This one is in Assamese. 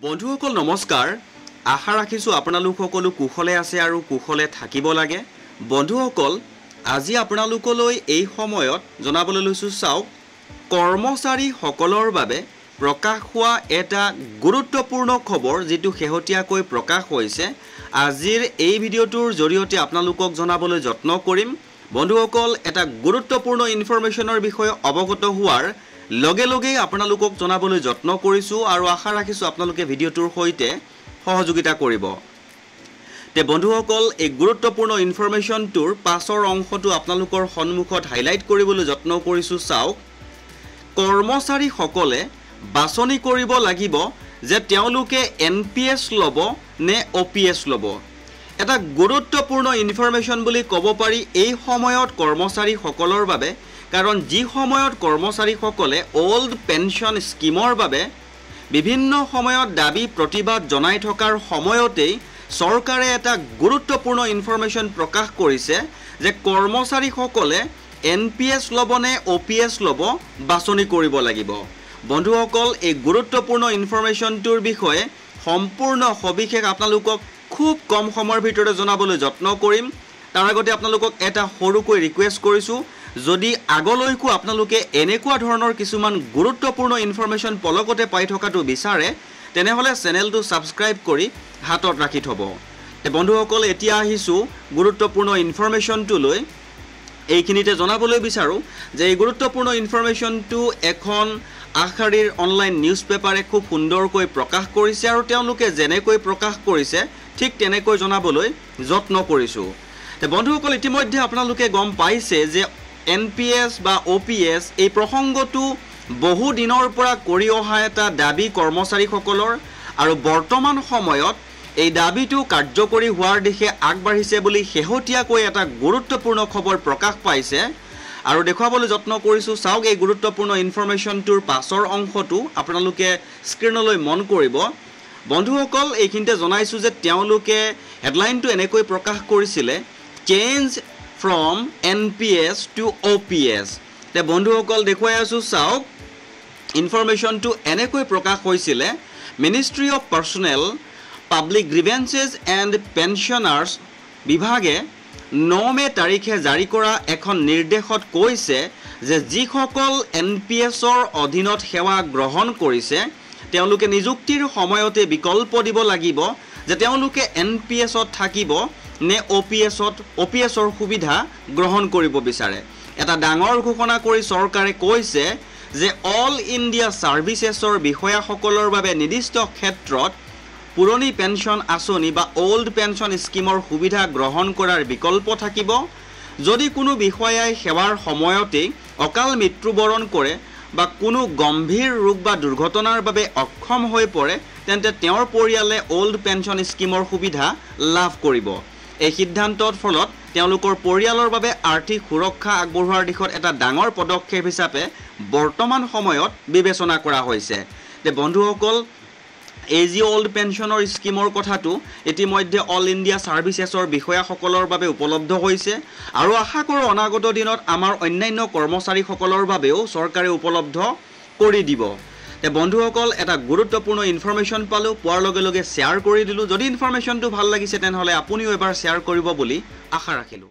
বন্ধুসকল নমস্কাৰ আশা ৰাখিছো আপোনালোক সকলো কুশলে আছে আৰু কুশলে থাকিব লাগে বন্ধুসকল আজি আপোনালোকলৈ এই সময়ত জনাবলৈ লৈছো চাওক কৰ্মচাৰী সকলৰ বাবে প্ৰকাশ হোৱা এটা গুৰুত্বপূৰ্ণ খবৰ যেটো হেহতিয়াকৈ প্ৰকাশ হৈছে আজিৰ এই ভিডিওটোৰ জৰিয়তে আপোনালোকক জনাবলৈ যত্ন কৰিম বন্ধুসকল এটা গুৰুত্বপূৰ্ণ ইনফৰমেশনৰ বিষয়ে অৱগত হোৱাৰ লগে লগে আপোনালোকক জনাবলৈ যত্ন কৰিছো আৰু আশা ৰাখিছো আপোনালোকে ভিডিওটোৰ সৈতে সহযোগিতা কৰিব তে বন্ধুসকল এই গুৰুত্বপূৰ্ণ ইনফৰমেশনটোৰ পাছৰ অংশটো আপোনালোকৰ সন্মুখত হাইলাইট কৰিবলৈ যত্ন কৰিছো চাওক কৰ্মচাৰী সকলে বাছনি কৰিব লাগিব যে তেওঁলোকে এনপিএছ লব নে ওপিএছ লব এটা গুৰুত্বপূৰ্ণ ইনফৰমেশন বুলি ক'ব পাৰি এই সময়ত কৰ্মচাৰী সকলৰ বাবে কাৰণ যি সময়ত কৰ্মচাৰী সকলে ওল্ড পেনশন স্কিমৰ বাবে বিভিন্ন সময়ত দাবী প্ৰতিবাদ জনাই থকাৰ সময়তেই চৰকাৰে এটা গুৰুত্বপূৰ্ণ ইনফৰমেশন প্ৰকাশ কৰিছে যে কৰ্মচাৰী সকলে এনপিএছ লবনে ওপিএছ লব বাছনি কৰিব লাগিব বন্ধুসকল এই গুৰুত্বপূৰ্ণ ইনফৰমেশনটোৰ বিষয়ে সম্পূৰ্ণ সবিশেষ আপোনালোকক খুব কম সময়ৰ ভিতৰতে জনাবলৈ যত্ন কৰিম তাৰ আগতে আপোনালোকক এটা সৰুকৈ ৰিকুৱেষ্ট কৰিছো যদি আগলৈকো আপোনালোকে এনেকুৱা ধৰণৰ কিছুমান গুৰুত্বপূৰ্ণ ইনফৰমেশন পলকতে পাই থকাটো বিচাৰে তেনেহলে চেনেলটো সাবস্ক্ৰাইব কৰি হাতত ৰাখি থব তে বন্ধুসকল এতিয়া আহিছো গুৰুত্বপূৰ্ণ ইনফৰমেশনটো লৈ এইখিনিতে জনাবলৈ বিচাৰো যে এই গুৰুত্বপূৰ্ণ ইনফৰমেশনটো এখন আখাৰীৰ অনলাইন নিউজ পেপাৰে খুব সুন্দৰকৈ প্ৰকাশ কৰিছে আৰু তেওঁলোকে যেনেকৈ প্ৰকাশ কৰিছে ঠিক তেনেকৈ জনাবলৈ যত্ন কৰিছো তে বন্ধুসকল ইতিমধ্যে আপোনালোকে গম পাইছে যে এনপিএছ বা ওপিএছ এই প্ৰসংগটো বহু দিনৰ পৰা কৰি অহা এটা দাবী কৰ্মচাৰী সকলৰ আৰু বৰ্তমান সময়ত এই দাবীটো কাৰ্যকৰী হোৱাৰ দিশে আগবাঢ়িছে বুলি হেহতিয়াকৈ এটা গুৰুত্বপূৰ্ণ খবৰ প্ৰকাশ পাইছে আৰু দেখুৱাবলৈ যত্ন কৰিছো চাওক এই গুৰুত্বপূৰ্ণ ইনফৰমেশনটোৰ পাছৰ অংশটো আপোনালোকে স্ক্ৰীনলৈ মন কৰিব বন্ধুসকল এইখিনিতে জনাইছো যে তেওঁলোকে হেডলাইনটো এনেকৈ প্ৰকাশ কৰিছিলে change from NPS to OPS তে বন্ধুসকল দেখুৱাই আছো চাওক ইনফৰমেশনটো এনেকৈ প্ৰকাশ হৈছিলে মিনিষ্ট্ৰি অফ পাৰ্সনেল পাব্লিক গ্ৰিভেন্সেছ এণ্ড পেনশনাৰ্ছ বিভাগে 9 মে তাৰিখে জাৰি কৰা এখন নিৰ্দেশত কৈছে যে যিসকল এনপিএছৰ অধীনত সেৱা গ্ৰহণ কৰিছে তেওঁলোকে নিযুক্তিৰ সময়তে বিকল্প দিব লাগিব যে তেওঁলোকে এনপিএছত থাকিব নে ওপিএছৰ সুবিধা গ্ৰহণ কৰিব বিচাৰে এটা ডাঙৰ ঘোষণা কৰি চৰকাৰে কৈছে যে অল ইণ্ডিয়া সাৰ্ভিসেছৰ বিষয়াসকলৰ বাবে নিৰ্দিষ্ট ক্ষেত্ৰত পুৰণি পেনশন আঁচনি বা ওল্ড পেনশন স্কিমৰ সুবিধা গ্ৰহণ কৰাৰ বিকল্প থাকিব যদি কোনো বিষয়াই সেৱাৰ সময়তে অকাল মৃত্যুবৰণ কৰে বা কোনো গম্ভীৰ ৰোগ বা দুৰ্ঘটনাৰ বাবে অক্ষম হৈ পৰে তেন্তে তেওঁৰ পৰিয়ালে ওল্ড পেনশন স্কিমৰ সুবিধা লাভ কৰিব এই সিদ্ধান্তৰ ফলত তেওঁলোকৰ পৰিয়ালৰ বাবে আৰ্থিক সুৰক্ষা আগবঢ়োৱাৰ দিশত এটা ডাঙৰ পদক্ষেপ হিচাপে বৰ্তমান সময়ত বিবেচনা কৰা হৈছে তে বন্ধুসকল এজি ওল্ড পেনশনৰ স্কিমৰ কথাটো ইতিমধ্যে অল ইণ্ডিয়া সাৰ্ভিসেছৰ বিষয়াসকলৰ বাবে উপলব্ধ হৈছে আৰু আশা কৰোঁ অনাগত দিনত আমাৰ অন্যান্য কৰ্মচাৰীসকলৰ বাবেও চৰকাৰে উপলব্ধ কৰি দিব তে বন্ধুসকল এটা গুৰুত্বপূৰ্ণ ইনফৰমেশন পালো পোৱাৰ লগে লগে শেয়াৰ কৰি দিলো যদি ইনফৰমেশনটো ভাল লাগিছে তেনহলে আপুনিও এবাৰ শেয়াৰ কৰিব বুলি আশা ৰাখিলো